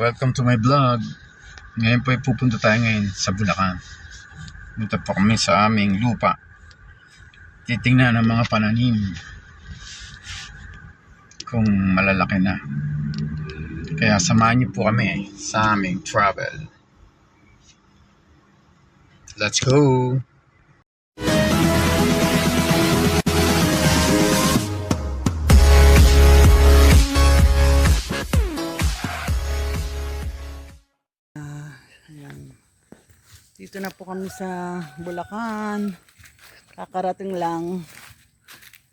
Welcome to my vlog. Ngayon po ay pupunta tayo ngayon sa Bulacan. Punta po kami sa aming lupa. Titingnan ang mga pananim kung malalaki na. Kaya samahan niyo po kami sa aming travel. Let's go! Dito na po kami sa Bulacan. Kakarating lang.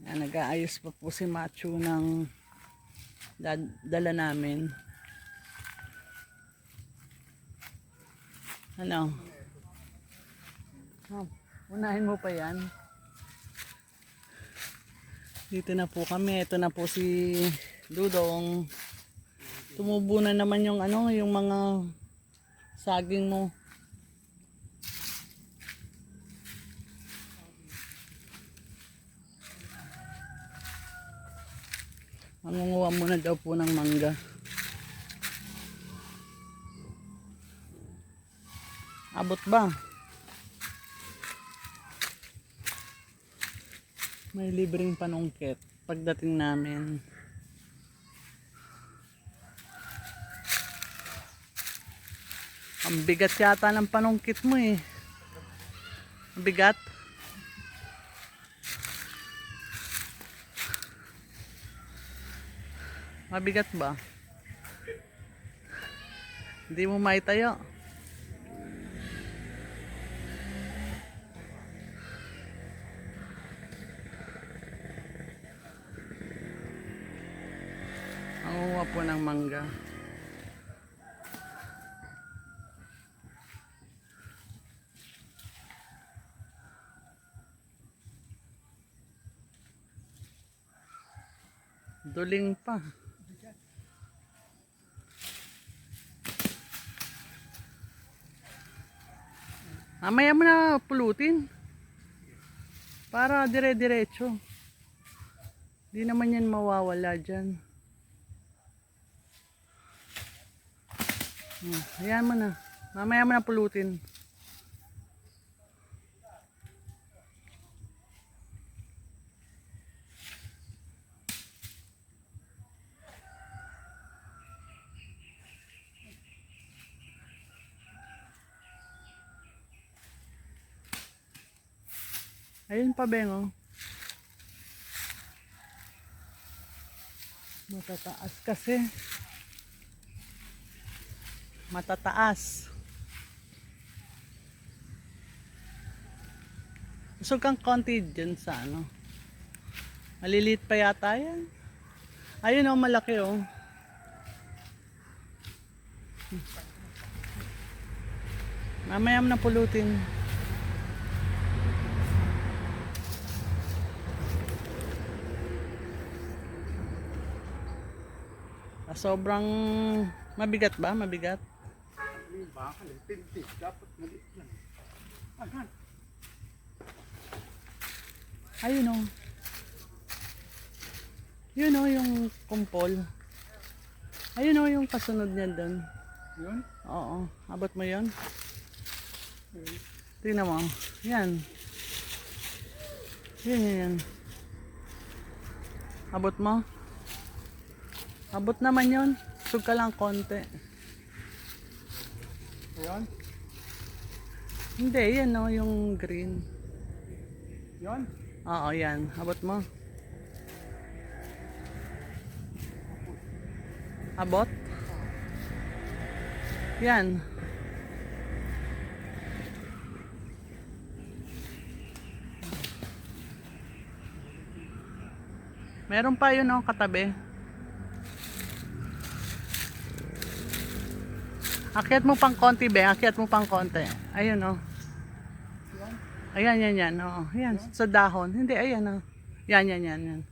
Nag-aayos pa po si Machu ng dala namin. Ano? Unahin mo pa yan. Dito na po kami. Ito na po si Dudong. Tumubo na naman yung yung mga saging mo. Mangunguha muna daw po ng mangga. Abot ba? May libreng panungkit pagdating namin. Ang bigat yata ng panungkit mo eh. Ang bigat. Mabigat ba? Hindi mo maitayo. Manguha po ng mangga. Duling pa. Mamaya mo na pulutin para dire-diretso. Di naman yan mawawala dyan. Ayan mo na. Mamaya mo na pulutin. Ayun pa, Bengo. Matataas kasi. Matataas. Gusto kang konti dyan sa Maliliit pa yata yan. Ayun malaki Mamaya mo na pulutin. Sobrang mabigat ba? Mabigat? Ayun Yun yung kumpol. Ayun yung kasunod niya doon. Yun? Oo. Abot mo yun? Tingnan mo. Yan. Yan. Abot mo? Abot naman yun. Sug ka lang konti. Ayan? Hindi, yan yung green. Yan? Oo, yan. Abot mo. Abot? Yan. Meron pa yun katabi. Akyat mo pang konti, akyat mo pang konti. Ayun Ayan, yan. Yan, sa dahon. Hindi, ayan Yan.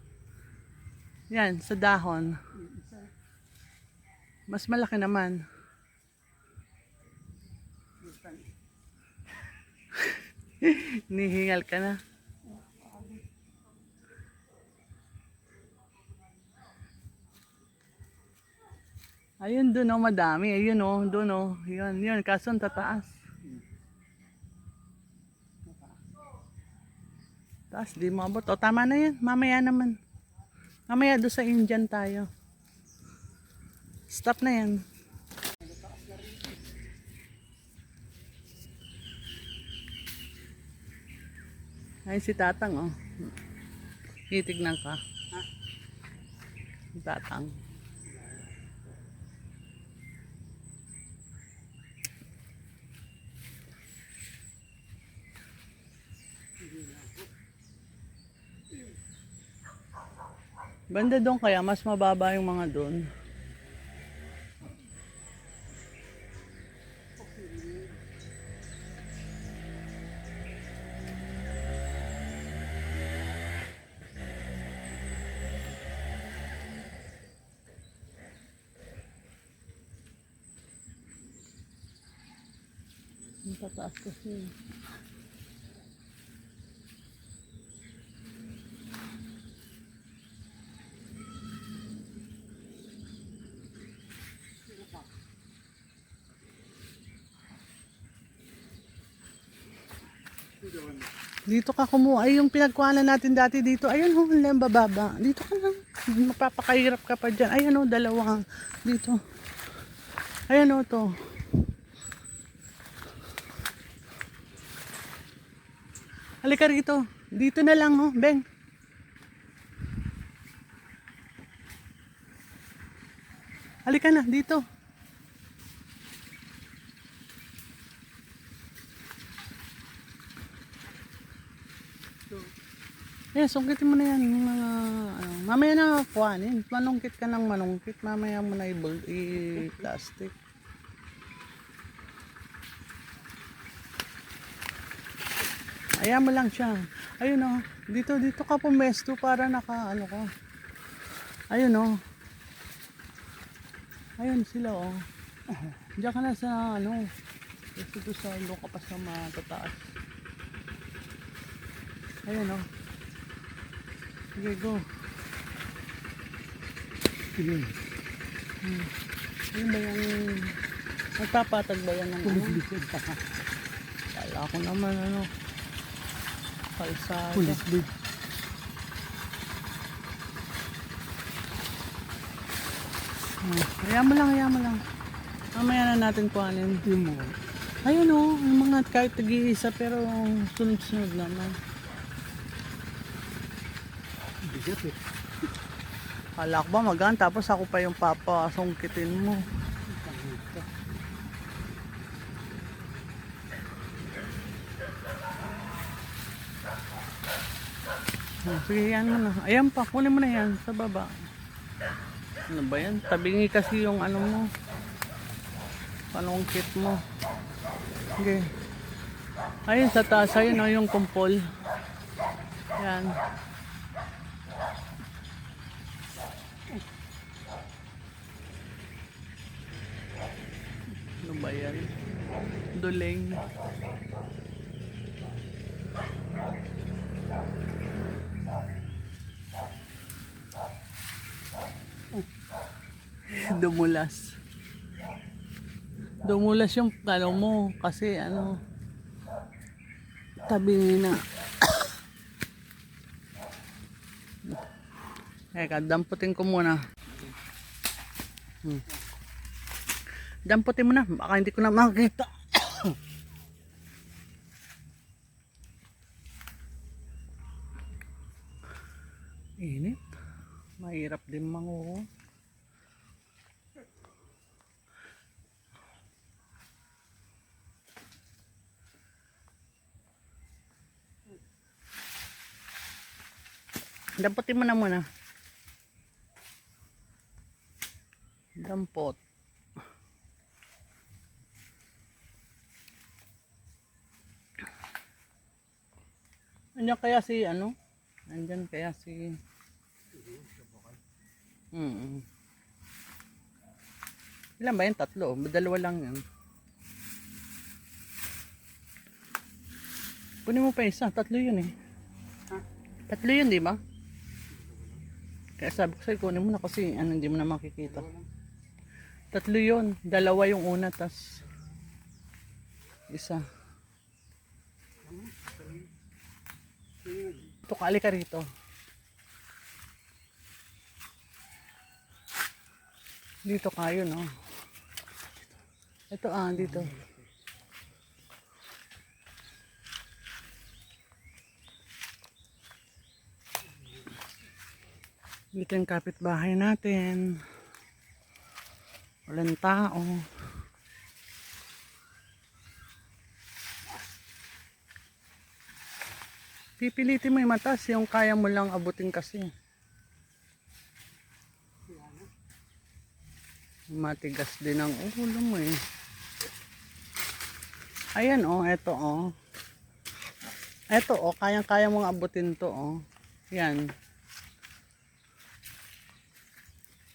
Yan, sa dahon. Mas malaki naman. Nihingal ka na. Ayun doon oh, madami. Ayun oh, doon oh. Yun, kaso ang tataas. Taas, di mo abot. O, tama na yan. Mamaya naman. Mamaya doon sa Indian tayo. Stop na yan. Ay, si Tatang oh. Titignan ka. Si Tatang. Banda doon kaya mas mababa yung mga doon. Ang tataas kasi. Dito ka kumuha. Ay, yung pinagkuhanan natin dati dito. Ayun, oh, lang bababa. Dito ka lang. Mapapakahirap ka pa dyan. Ayun, oh, dalawa. Dito. Ayun, oh, to. Halika rito. Dito na lang, oh, Beng. Halika na, dito. Eh, sungkitin mo na yan. Yung mga, mamaya na kuhanin. Manungkit ka ng manungkit. Mamaya mo na i-plastic. Ayan mo lang siya. Ayun oh. Dito ka pumesto para ano ka. Ayun oh. Ayun sila oh. Diyan ka na sa dito sa doon ka pa sa matataas. Ayun oh. Sige, go. Sige. Ayun ba yung nagpapatag ba yan ng Kala ko naman kalsada. Pulis bid. Hayaan mo lang. Mamaya na natin kuhanin. Ayun oh, yung mga kahit tag-iisa pero sunod-sunod naman. Bigat eh. Kala ko ba magaan tapos ako pa yung papasungkitin mo. Sige, yan mo na. Ayan pa, kunin mo na yan sa baba. Ano ba yan? Tabingi kasi yung mo. Panungkit mo. Okay. Ayun sa taas, ayun o, yung kumpol. Yan. Ano ba yan? Duling. Dumulas yung mo kasi tabi na. Teka, damputin ko muna. Damputin mo na, baka hindi ko na makita. Init. Mahirap din manguho. Damputin mo na muna. Dampot. Andiyan kaya si Andyan kaya si Ilan ba yan? 3? 2 lang yan. Kunin mo pa isa. 3 yun eh. 3 yun, di ba? Kaya sabi ko sa'yo, kunin mo na kasi hindi mo na makikita. 3 Tatlo yun. Dalawa yung una, tas isa. Ito, kali ka rito. Dito kayo, no? Ito, dito. Dito yung kapitbahay natin. Walang tao. Pipilitin mo yung matas, yung kaya mo lang abutin kasi. Matigas din ang ulo mo eh. Ayan eto Eto kayang-kaya mong abutin to Yan.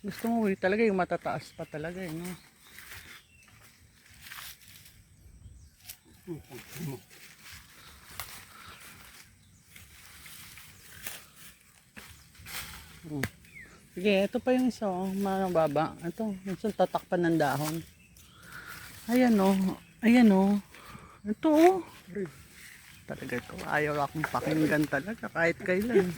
Gusto mo talaga yung matataas pa talaga no? Sige, ito pa yung isa mababa. Ito, minsan tatakpan ng dahon. Ayan ayan ito talaga ito. Ayaw akong pakinggan talaga kahit kailan.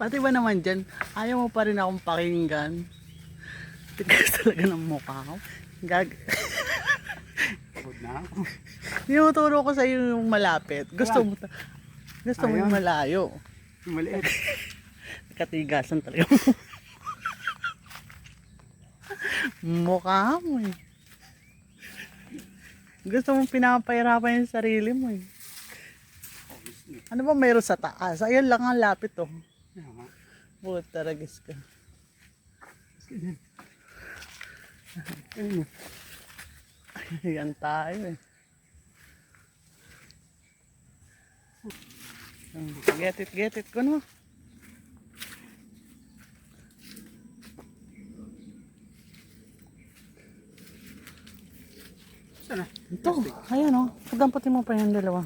Pati ba naman dyan, ayaw mo pa rin akong pakinggan. Tigas talaga ng mukha ko. Pagod na ako. Tinuturo ko sa iyo yung malapit. Gusto mo yung malayo. Maliit. Katigasan talaga. Mukha mo eh. Gusto mong pinapahirapan yung sarili mo eh. Ano ba mayroon sa taas? Ayun lang ang lapit Puta, ragis ka. Ayan tayo eh. Get it ko no. Sana? Ito, ayan Pagdamputin mo pa yung dalawa.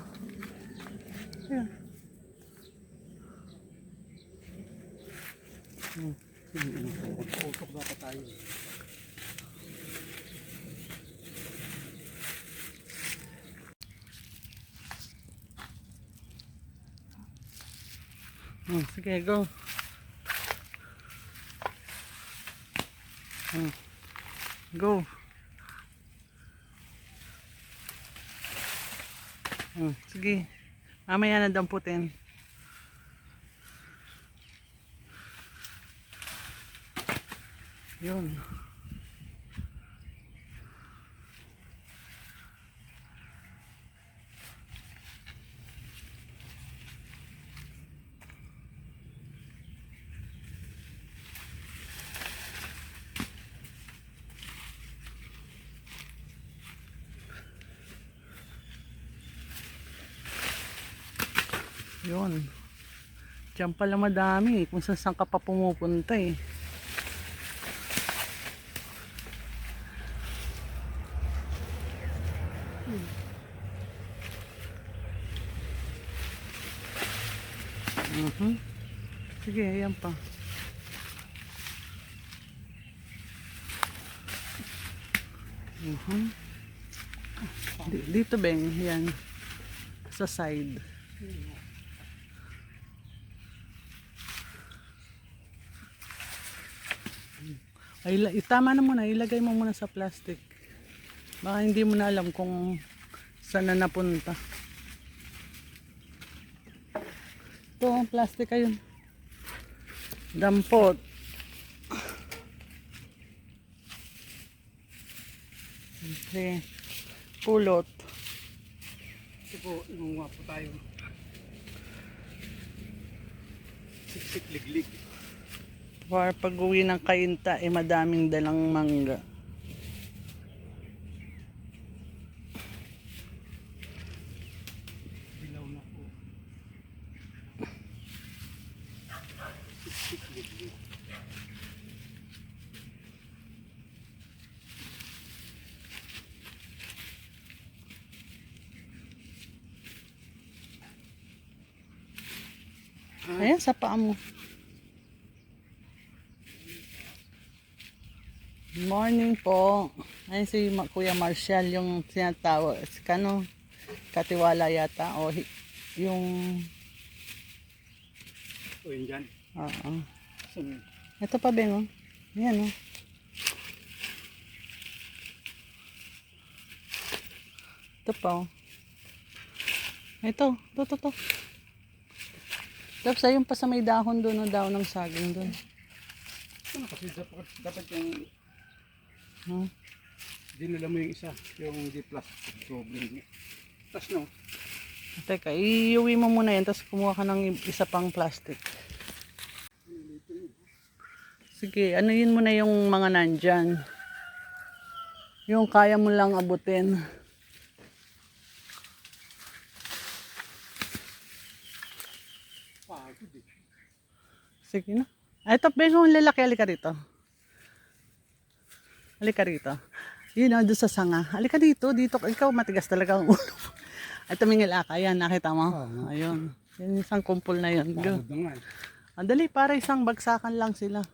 Ayan. Putok dapat tayo. Sige, go. Go. Sige. Mamaya na damputin. Yun. Yun. Diyan pala madami kung saan ka pa pumupunta eh. Sige, ayan pa. Dito beng, yan. Sa side. Tama na muna, ilagay mo muna sa plastic. Baka hindi mo na alam kung saan na napunta. Ito ang plastic ayun. Dampot. Okay. Pulot. Ito po, imunga po tayo. Siksik liglig. For pag-uwi ng Kainta, madaming dalang mangga. Ilaw na po. Siksik liglig. Ayan, sa paa mo. Morning po. Ayun si Kuya Marshall, yung sinatawag, kano, Katiwala yata, o yung, O yun dyan. oo. Saan? Ito pa, Beng, oh. Ayan, oh. Ito pa, oh. Ito. Tapos ayun pa sa may dahon doon, oh, dahon ng saging doon. Ano kasi dapat yung Hmm? dinala mo yung isa, yung di plastic problem. Tapos no, Teka, iuwi mo muna yan, tapos kumuha ka ng isa pang plastic. Sige, ano yun muna yung mga nandyan. Yung kaya mo lang abutin. pagod eh. Sige na. Ay, ito, Beng, yung lalaki, halika rito. Halika rito. Yun, oh, doon sa sanga. Halika dito. Ikaw matigas talaga ang ulo. Ay, tumingil ka. Ayan, nakita mo? Ayun. Yan, isang kumpol na yun. Go. Pagod na nga eh. Ang dali, para isang bagsakan lang sila.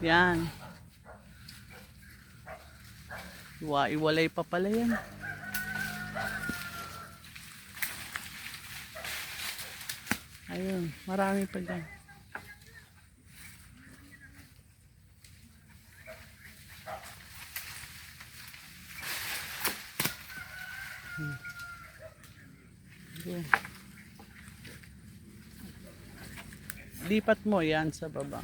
Yan. Iwalay pa pala yan. Ayun, marami pa dyan. Okay. Lipat mo yan sa baba.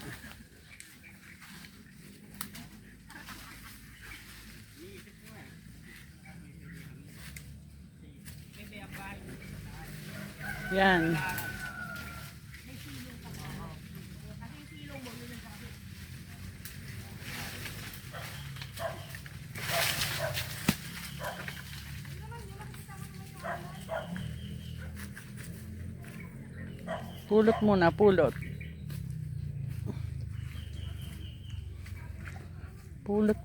Yan. Pulot muna, pulot.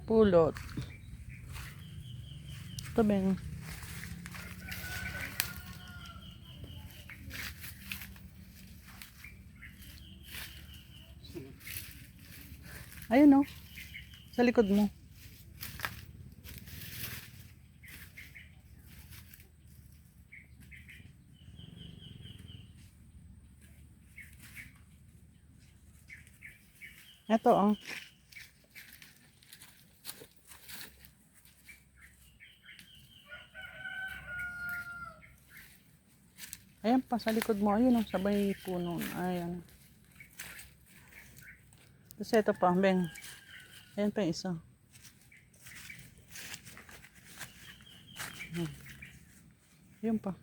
Pulot. Ito, Beng. Ayun, oh. Sa likod mo. Ito, oh. Ayan pa, sa likod mo. Ayun, oh, sabay puno. Ayan. Tapos ito pa, Beng. Ayan pa yung isa. Ayan pa.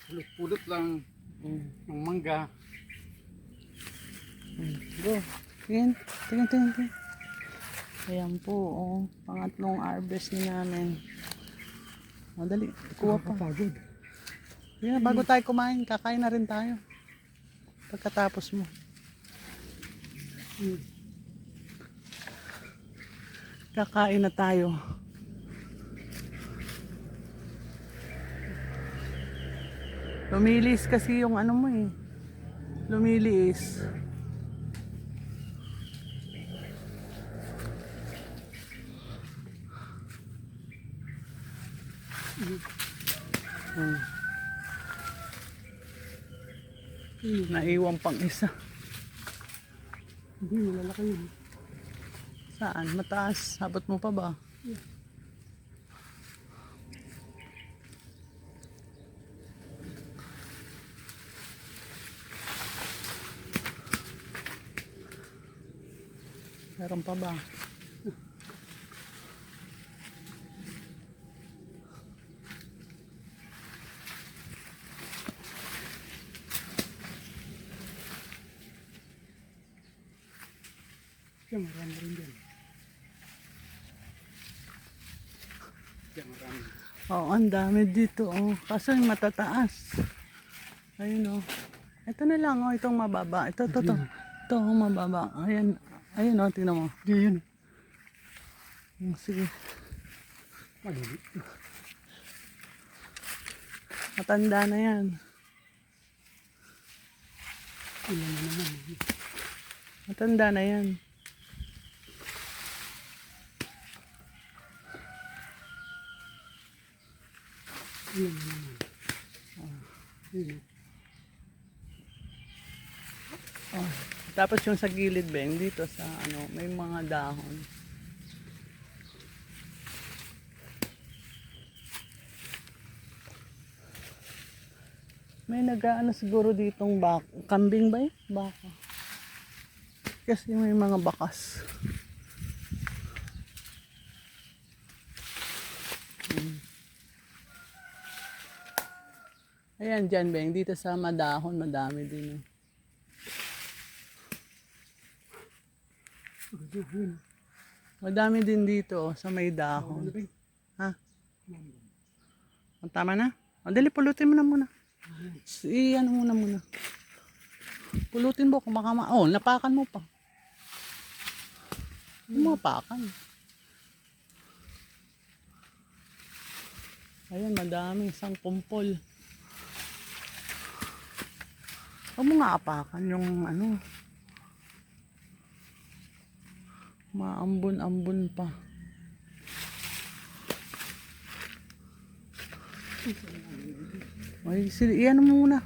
Pulot-pulot lang ng mangga. Go. Tingin. Ayan po, oh. Pangatlong harvest na namin. Madali, kuha pa. Pagod. Yeah, bago tayo kumain, kakain na rin tayo. Pagkatapos mo. Kakain na tayo. Lumilis kasi yung ano mo eh. Lumilis. Naiwan pang isa. Hindi, malalaki yun. Saan? Mataas. Habot mo pa ba? Meron pa ba? Yan, marami rin dyan. Yan, marami. Oo, ang dami dito. Oh. Kaso yung matataas. Ayun oh. Ito na lang oh, itong mababa. Ito. Ito oh, mababa. Ayun oh, tingnan mo. Hindi yun. Sige. Maliliit. Matanda na yan. Matanda na yan. Oh. Tapos yung sa gilid, Beng, dito sa ano, may mga dahon. May nag-ano siguro ditong kambing ba yun? Baka. Kasi may mga bakas. Ayan dyan, Beng. Dito sa madahon, madami din. Madami din dito sa may dahon. Ha? Tama na? O, dali, pulutin mo na muna. Ano muna. Pulutin mo kung makama. Oh, napakan mo pa. Mapakan. Ayan, madami. Isang kumpol. Huwag mo nga apakan yung ano. Maambun-ambun pa. Ay, iyan mo muna.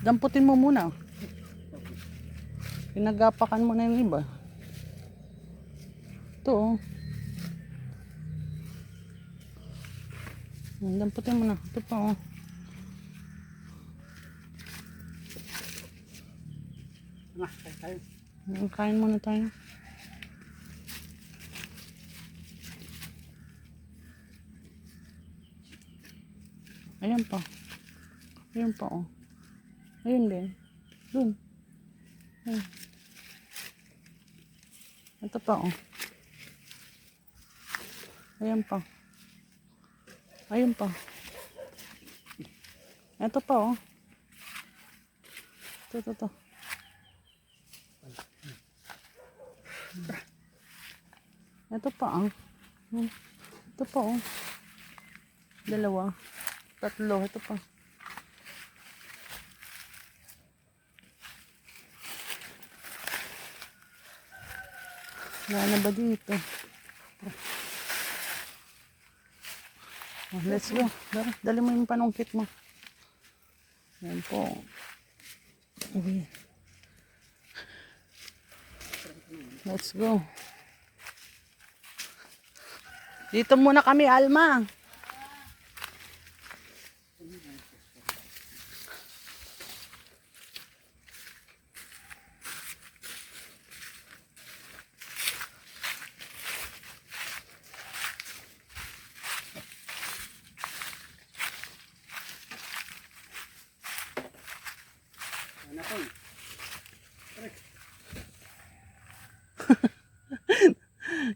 Damputin mo muna. Pinagapakan mo na yung iba. Ito, oh. Damputin mo na. Ito pa, oh. Kain muna tayo. Ayan pa. Ayan pa, oh. Ayun din. Dun. Ayan. Ito pa, oh. Ayan pa. Ayun pa. Ito pa, oh. Ito. Ito pa, oh. Ito pa, oh. Dalawa. Tatlo. Ito pa. Wala na ba dito? Oh, let's go. Dali mo yung panungkit mo. Yan po. Okay. Let's go. Dito muna kami, Alma.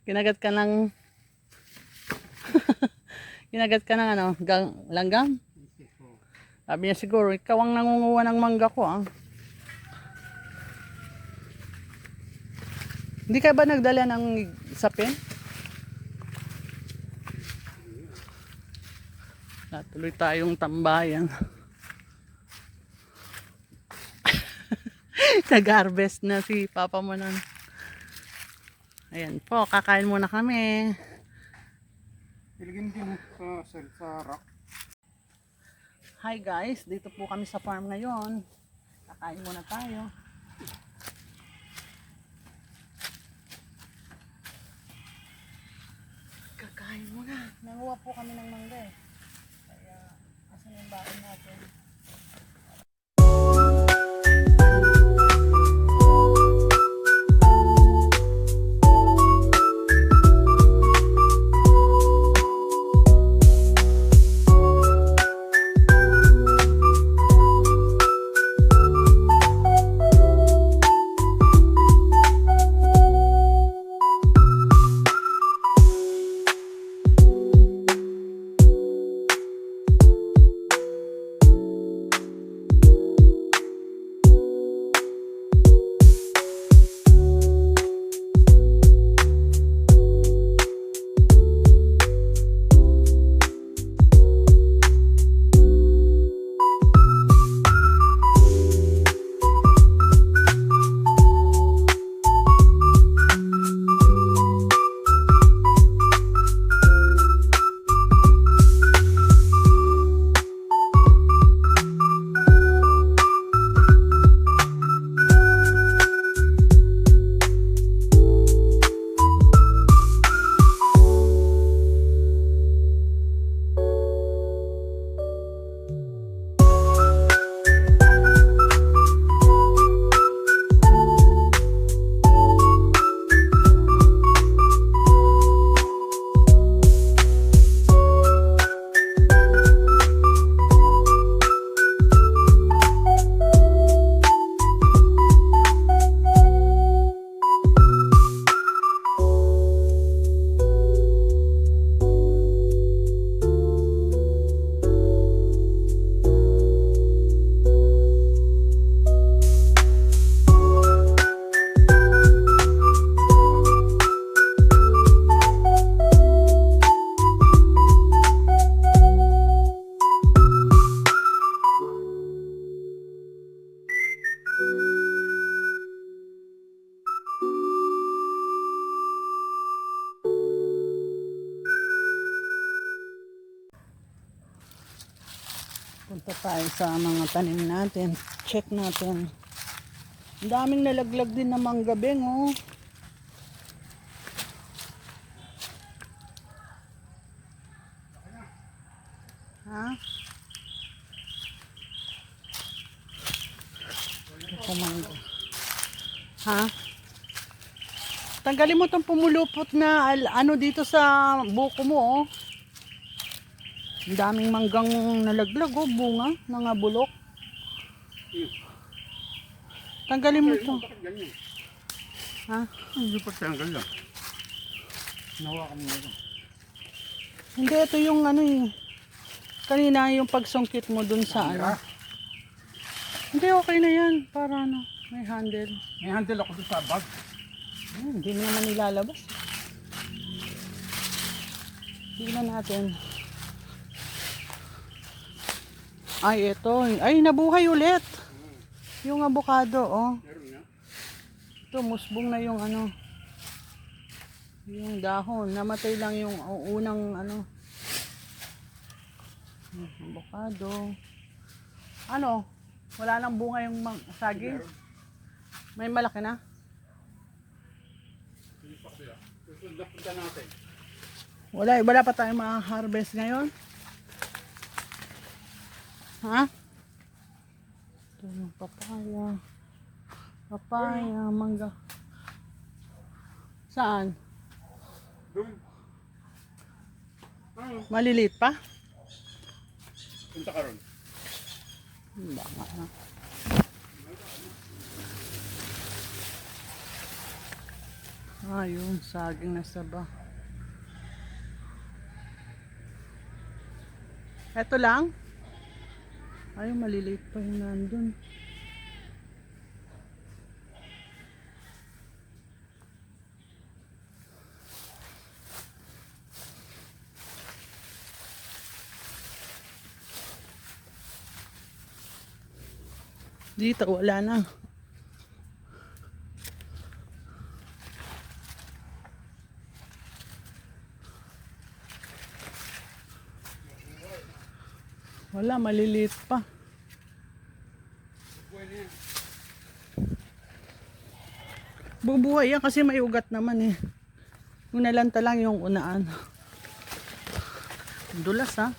Kinagat ka ng kinagat ka ng ano, langgam? Sabi niya siguro, ikaw ang nangunguha ng mangga ko, ah. Hindi ka ba nagdala ng sapin? Natuloy tayong tambayan. Nag-harvest na si papa mo nun. Ayan po, kakain muna kami. Ilagin din sa rock. Hi guys, dito po kami sa farm ngayon. Kakain muna tayo. Kakain muna. Nanguha po kami ng mangga, eh. Kaya, asan yung baon natin? tayo sa mga tanim natin. Check natin. Ang daming nalaglag din ng manggabeng, oh. Ha? Ito mangga. Ha? Tanggalin mo itong pumulupot na ano dito sa buko mo, oh. Ang daming manggang nalaglag, oh, bunga, nangabulok. Tanggalin mo ito. Ha? Hindi pa tanggal lang. Nawakan mo lang. Hindi, ito yung ano eh. Kanina yung pagsungkit mo dun sa ano. Hindi, okay na yan. Para ano, may handle. May handle ako sa bag. Hindi mo naman ilalabas. Tingnan natin. Ay, ito. Ay, nabuhay ulit. Yung avocado, oh. Ito, musbong na yung ano. Yung dahon. Namatay lang yung unang ano. Avocado. Ano? Wala nang bunga yung saging? May malaki na? Wala pa tayong ma-harvest ngayon? Ha? Ito yung papaya. Papaya, mangga. Saan? Maliliit pa? Punta ka ron. Baka na. Yun, saging na saba. Eto lang? Ay, maliliit pa yung nandun. Dito, wala na. Wala, maliliit pa. Bubuhay yan kasi may ugat naman eh. Yung nalanta lang yung unaan. Dulas ha.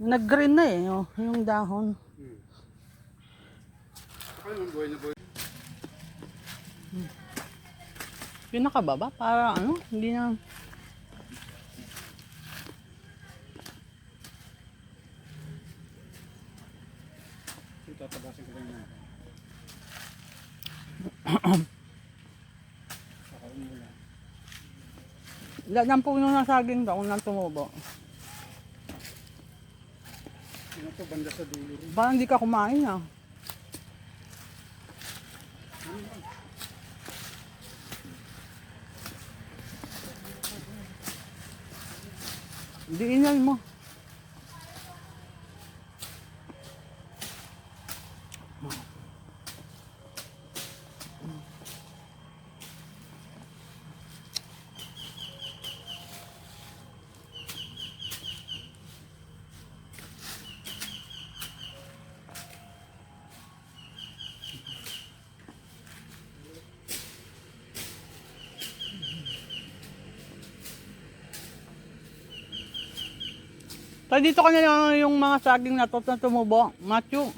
Nag-green na eh, oh, yung dahon. Pinakababa para ano, hindi na. Tatabasin ko lang yan. Lahat ng puno na saging daw nang tumubo. Sino to banda sa dulo rin? Parang hindi ka kumain ah. Diinan mo. Tayo dito ka na lang yung mga saging na to na tumubo. Matyo.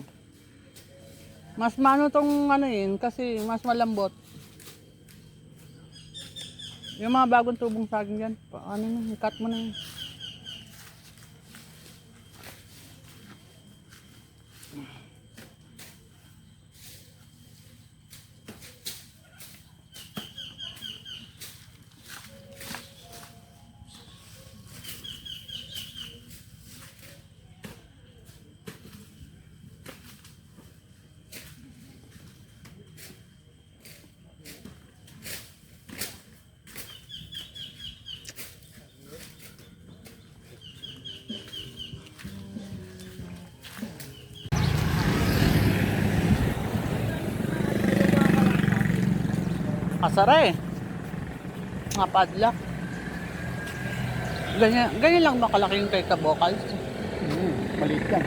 Mas mano tong ano yun kasi mas malambot. Yung mga bagong tubong saging yan. Ano na, i-cut mo na yun. Kasara eh. Mga padlock. Ganyan lang ba kalaki yung kay Kabokals? Maliit yan.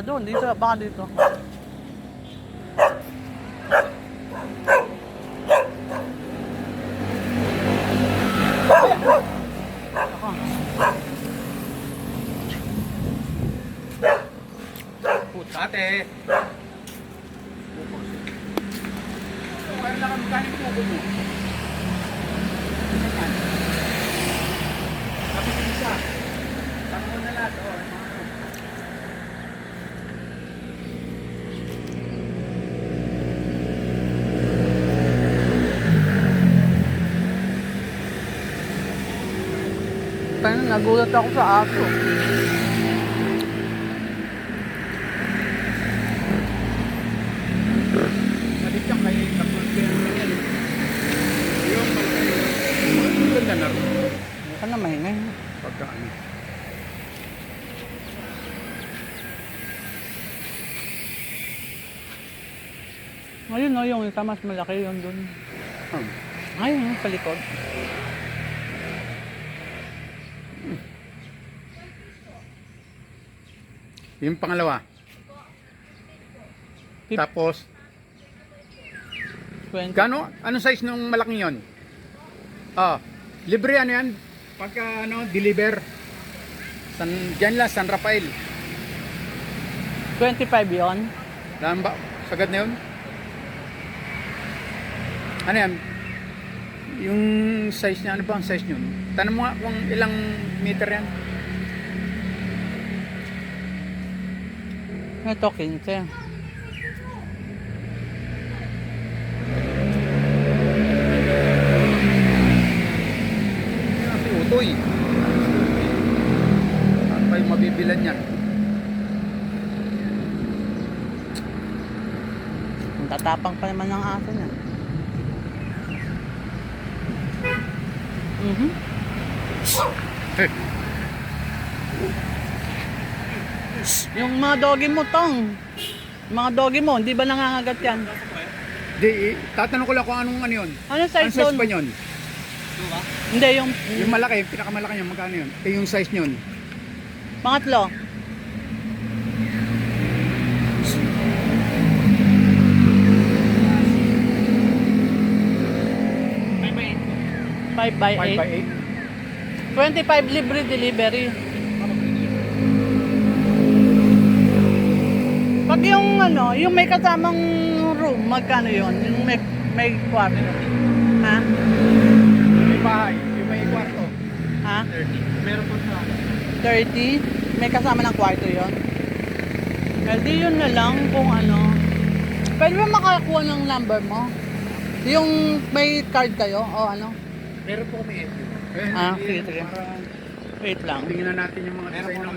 Doon, dito, baka dito. Ate. Kaya na kami kanin po mo. Tapos yung isa. Tapos na lahat. Kaya nagulat ako sa aso. Malit yung kayo kapag kaya yan. Yung malaki. Ganda na rin. Baka na mahingay. Pagka ano. Ayun no, yung isa mas malaki yun doon. Ayun, sa likod. Yung pangalawa. Tapos, 20. kano? Anong size nung malaking yon? Libre ano yan? Pagka ano, deliver. Diyan lang, San Rafael. 25 yon. Dahan ba? Sagad na yun? Ano yan? Yung size niya, ano ba ang size nyo? Tanong mo nga kung ilang meter yan. Ito, 15. Si Utoy. Ano ba yung mabibilan yan? Ang tatapang pa naman ng aso niya. Yung mga doggy mo, Tong. Mga doggy mo, hindi ba nangangagat yan? Di, tatanong ko lang kung anong ano yun. Ano Anong size size doon? pa yun? Hindi, yung Yung malaki, yung pinakamalaki niya, magkano yun? Yung size nyon. pangatlo. Five by 5 eight. by 8. 25 libre delivery. Pag yung ano, yung may kasamang room, magkano yun? Yung may kwarto. Ha? May bahay, yung may kwarto. Ha? 30. Meron po sa 30? May kasama ng kwarto yun? Di yun na lang kung ano. Pwede ba makakuha ng number mo? Yung may card kayo o ano? Meron po kami Ah, sige, sige. Para Wait lang. tingnan natin yung mga design ng